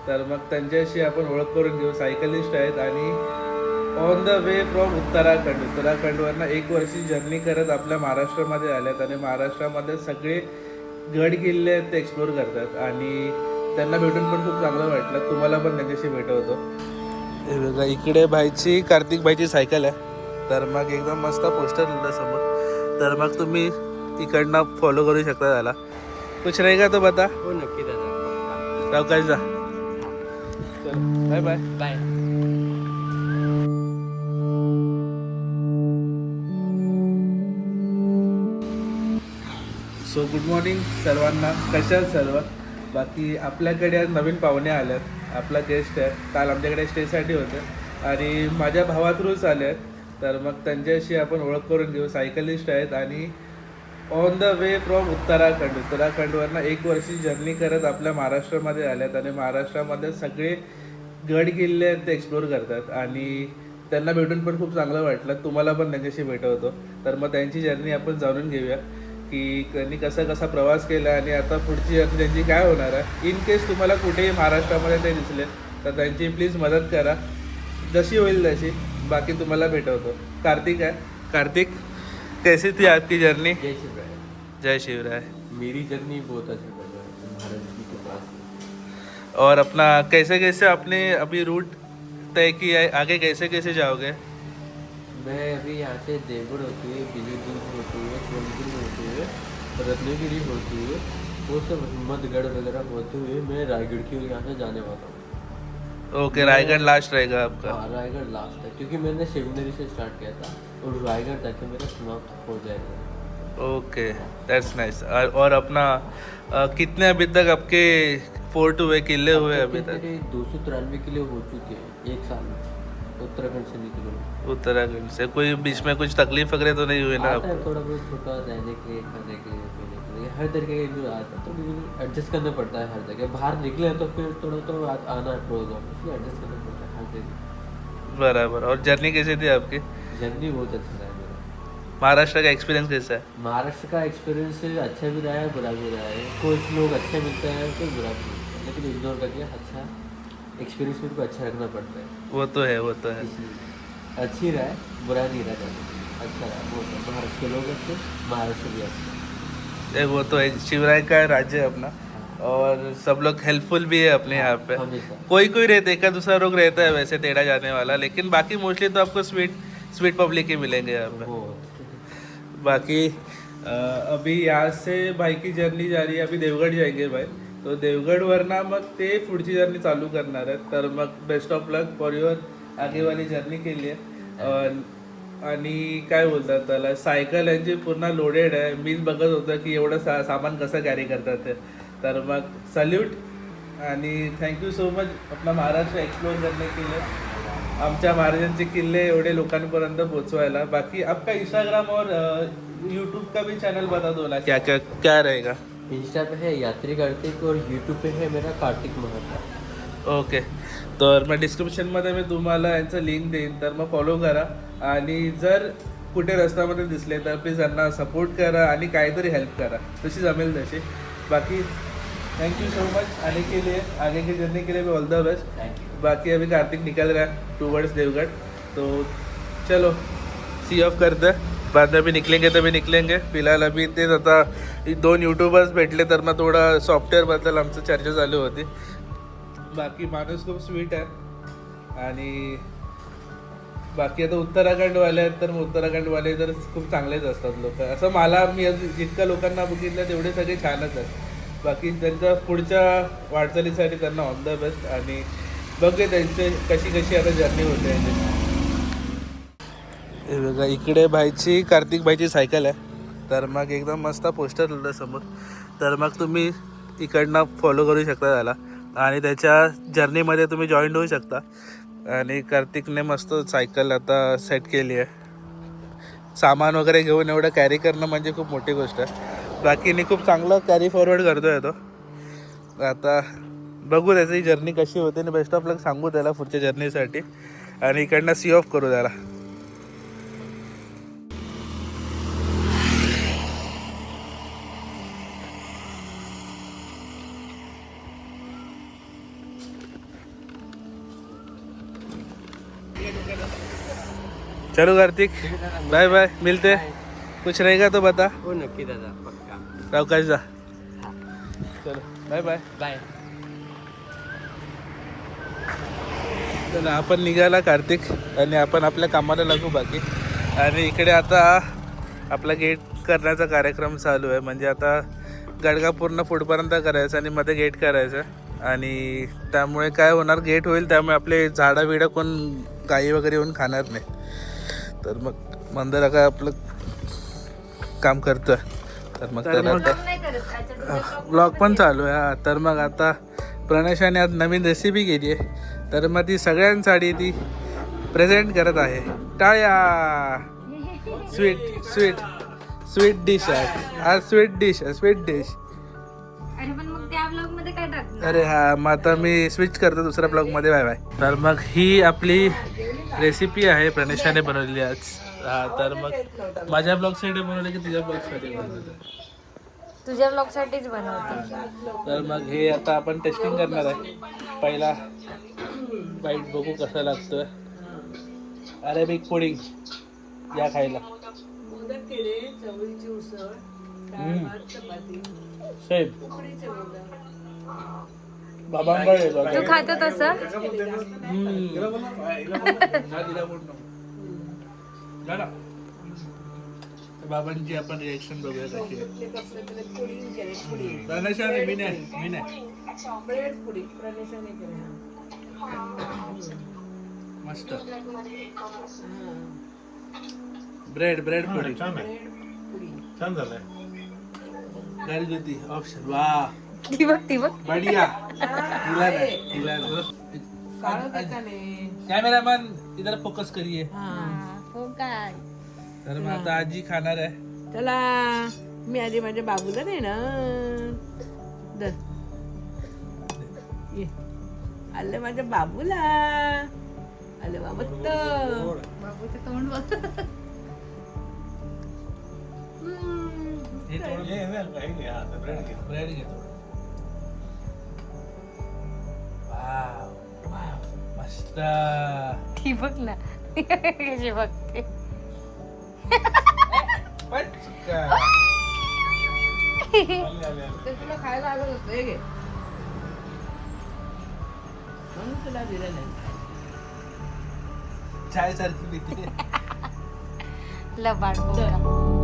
तर मग त्यांच्याशी आपण ओळख करून घेऊ. सायकलिस्ट आहेत आणि ऑन द वे फ्रॉम उत्तराखंडवरनं 1 वर्षी जर्नी करत आपल्या महाराष्ट्रामध्ये आल्यात आणि महाराष्ट्रामध्ये सगळे गड किल्ले आहेत ते एक्सप्लोर करतात आणि त्यांना भेटून पण खूप चांगलं वाटलं. तुम्हाला पण त्यांच्याशी भेटवतो. हे बघा, इकडे कार्तिक भाईची सायकल आहे. तर मग एकदम मस्त पोस्टर लिहिलं समोर. तर मग तुम्ही इकडनं फॉलो करू शकता त्याला. कुछ रहेगा तो बता. हो नक्की दादा. सावकाश जा. चल bye bye. Bye. So good morning सर्वांना. कशा आहात सर्व? बाकी आपल्याकडे आज नवीन पाहुणे आल्यात. आपला गेस्ट आहे. काल आमच्याकडे स्टेसाठी होते आणि माझ्या भावा थ्रूच आले आहेत. तर मग त्यांच्याशी आपण ओळख करून घेऊ. सायकलिस्ट आहेत आणि ऑन द वे फ्रॉम उत्तराखंडवरनं 1 वर्षी जर्नी करत आपल्या महाराष्ट्रामध्ये आल्यात आणि महाराष्ट्रामध्ये सगळे गड किल्ले आहेत ते एक्सप्लोर करतात आणि त्यांना भेटून पण खूप चांगलं वाटलं. तुम्हाला पण त्यांच्याशी भेटवतो. तर मग त्यांची जर्नी आपण जाणून घेऊया की त्यांनी कसा प्रवास केला आणि आता पुढची जर्नी त्यांची काय होणार आहे. इन केस तुम्हाला कुठेही महाराष्ट्रामध्ये ते दिसले तर त्यांची प्लीज मदत करा, जशी होईल तशी. बाकी तुम्हाला भेटवतो. कार्तिक आहे. कार्तिक, कैसी थी आपकी जर्नी? जय शिवराय. जय शिवराय. मेरी जर्नी बहुत अच्छी लग रहा है महाराज जी के पास. और अपना कैसे आपने अभी रूट तय किया है, आगे कैसे जाओगे? मैं अभी यहाँ से देवगढ़ होती हुए, पीलीभीत होती हुए, सोनपुर होते हुए, रत्नागिरी होती हुए, वो सब हिम्मतगढ़ वगैरह होते हुए मैं रायगढ़ की ओर यहाँ से जाने वाला हूँ. ओके, रायगढ़ लास्ट रहेगा आपका. हाँ, रायगढ़ लास्ट है क्योंकि मैंने शिवनेरी से स्टार्ट किया था और रायगढ़ जाके मेरा समाप्त हो जाएगा. Okay, that's nice. और अपना कितने अभी तक आपके फोर्ट हुए, किले हुए अभी तक? मेरे 293 किलो हो चुके हैं 1 साल में उत्तराखंड से निकले. उत्तराखंड से कोई बीच में कुछ तकलीफ वगैरह तो नहीं हुई ना आता है आपको? थोड़ा बहुत छोटा रहने के लिए, खाने के लिए, पीने के लिए, हर तरीके का जो आता है तो एडजस्ट करना पड़ता है हर जगह. बाहर निकले हैं तो फिर थोड़ा तो आना प्रॉब्लम, इसलिए एडजस्ट करना पड़ता है हर जगह. बराबर. और जर्नी कैसी थी आपकी? जर्नी बहुत अच्छा रहा है मेरा. महाराष्ट्र का एक्सपीरियंस कैसा है? महाराष्ट्र का एक्सपीरियंस अच्छा भी रहा है, बुरा भी रहा है. कुछ लोग अच्छे मिलते हैं तो बुरा भी मिलता है, लेकिन इग्नोर करके अच्छा एक्सपीरियंस मेरे को अच्छा रखना पड़ता है. वो तो है. इसलिए अच्छी रहा है, बुरा नहीं रहा जाने. अच्छा रहा बहुत. महाराष्ट्र के लोग अच्छे, महाराष्ट्र भी अच्छे. वो तो है. शिवराय का राज्य है अपना और सब लोग हेल्पफुल भी है अपने यहाँ पे. हमेशा. कोई रहते, एक दूसरा लोग रहता है वैसे टेढ़ा जाने वाला, लेकिन बाकी मोस्टली तो आपको स्वीट पब्लिक ही मिलेंगे यहाँ पे. वो बाकी अभी यहाँ से भाई की जर्नी जा रही है. अभी देवगढ़ जाएंगे भाई. तो देवगढ़वरना मग ते पुढची जर्नी चालू करणार आहेत. तर मग best of luck for your आगे वाली जर्नी के लिए. आणि काय बोलतात त्याला, सायकल यांची पूर्ण लोडेड आहे. मीच बघत होतं की एवढं सामान कसं कॅरी करतात ते. तर मग सल्यूट आणि थँक्यू सो मच आपला महाराष्ट्र एक्सप्लोर करने के लिए, आमच्या महाराजांचे किल्ले एवढे लोकांपर्यंत पोहोचवायला. बाकी आपका इंस्टाग्राम और यूट्यूब का भी चैनल बता दो ना, क्या रहेगा? इंस्टा पे है यात्री कार्तिक और यूट्यूब पे है मेरा कार्तिक महता. ओके. तर मग डिस्क्रिप्शनमध्ये मी तुम्हाला यांचं लिंक देईन, तर मग फॉलो करा. आणि जर कुठे रस्त्यामध्ये दिसले तर प्लीज त्यांना सपोर्ट करा आणि काहीतरी हेल्प करा, जशी जमेल तशी. बाकी थैंक यू सो मच आगे की जर्नी के लिए भी all the best. Thank you. बाकी अभी कार्तिक निकल रहा है टूवर्ड्स देवगढ़, तो चलो सी ऑफ करते हैं. बाद में भी निकलेंगे तभी निकलेंगे. फिलहाल अभी तेच आता 2 यूट्यूबर्स भेटले तर मग थोडा सॉफ्टवेअरबद्दल आमचं चर्चा चालू होती. बाकी माणूस खूप स्वीट आहे आणि बाकी आता उत्तराखंडवाले आहेत तर मग उत्तराखंडवाले तर खूप चांगलेच असतात लोक. असं मी जितक्या लोकांना बघितलं तेवढे सगळे छानच आहेत. बाकी त्यांच्या पुढच्या वाटचालीसाठी त्यांना ऑल द बेस्ट आणि बघे त्यांचे कशी आता जर्नी होते. हे बघा, इकडे कार्तिक भाईची सायकल आहे. तर मग एकदम मस्त पोस्टर लिहिलं समोर. तर मग तुम्ही इकडनं फॉलो करू शकता त्याला आणि त्याच्या जर्नीमध्ये तुम्ही जॉईन होऊ शकता. आणि कार्तिकने मस्त सायकल आता सेट केली आहे. सामान वगैरे घेऊन एवढं कॅरी करणं म्हणजे खूप मोठी गोष्ट आहे. बाकीने खूप चांगलं कॅरी फॉरवर्ड करतो आहे तो. आता बघू त्याची जर्नी कशी होते आणि बेस्ट ऑफ लक सांगू त्याला पुढच्या जर्नीसाठी आणि इकडनं सी ऑफ करू त्याला. चलो कार्तिक, बाय बाय, मिलते। कुछ रहेगा तो बता। हो नक्की दादा, पक्का। सावकाश जा। चलो बाय बाय। बाय. तर आपण निघाला कार्तिक आणि आपण आपल्या कामाला लागू बाकी. आणि इकडे आता आपला गेट करण्याचा कार्यक्रम चालू आहे. म्हणजे आता गडगा पूर्ण पुढपर्यंत करायचं आणि मध्ये गेट करायचं. आणि त्यामुळे काय होणार, गेट होईल त्यामुळे आपले झाडं बिडं कोण गाई वगैरे येऊन खाणार नाही. तर मग मंदिर का आपलं काम करतोय. तर मग ब्लॉग पण चालू आहे. हा, तर मग आता प्रणेशाने आज नवीन रेसिपी केली आहे. तर मग ती सगळ्यांसाठी ती प्रेझेंट करत आहे. टाळ्या. स्वीट स्वीट स्वीट डिश आहे आज. स्वीट डिश आहे, स्वीट डिश. अरे पण मग त्या ब्लॉग मध्ये काय टाकणार? अरे हा, मग आता मी स्विच करतो दुसऱ्या ब्लॉगमध्ये. Bye bye. तर मग ही आपली रेसिपी आहे प्रणेशाने बनवलेली आज. हा, तर मग माझ्या ब्लॉगसाठी बनवलं की तुझ्या ब्लॉगसाठी बनवलं? तुझ्या ब्लॉग साठीच बनवते. तर मग हे आता आपण टेस्टिंग करणार आहे. पहिला बाईट बघू कसं लागतोय. अरेबिक पुडिंग या खायला. सेम बाबांकडे तू खातो तसं? बाबांची आपण रिएक्शन बघूया कशी आहे. मी नाही मस्त ब्रेड पुडिंग छान झालंय. घरगुती ऑप्शन. वा ती बघ बढिया. कॅमेरामॅन इधर फोकस करिए. हो काय. तर मग आता आजी खाणार आहे. चला मी आधी माझ्या बाबूला दे ना. ये आलं माझ्या बाबूला. आलं बाबत बाबूचं तोंड बघ. ब्रेड घेतो. वाव मस्त. ती बघ ना कशी बघते. ते तुला खायला आलं होतं. हे घे म्हणून तुला दिलं नाही. चाय सारखी पिते. लबाड बोका.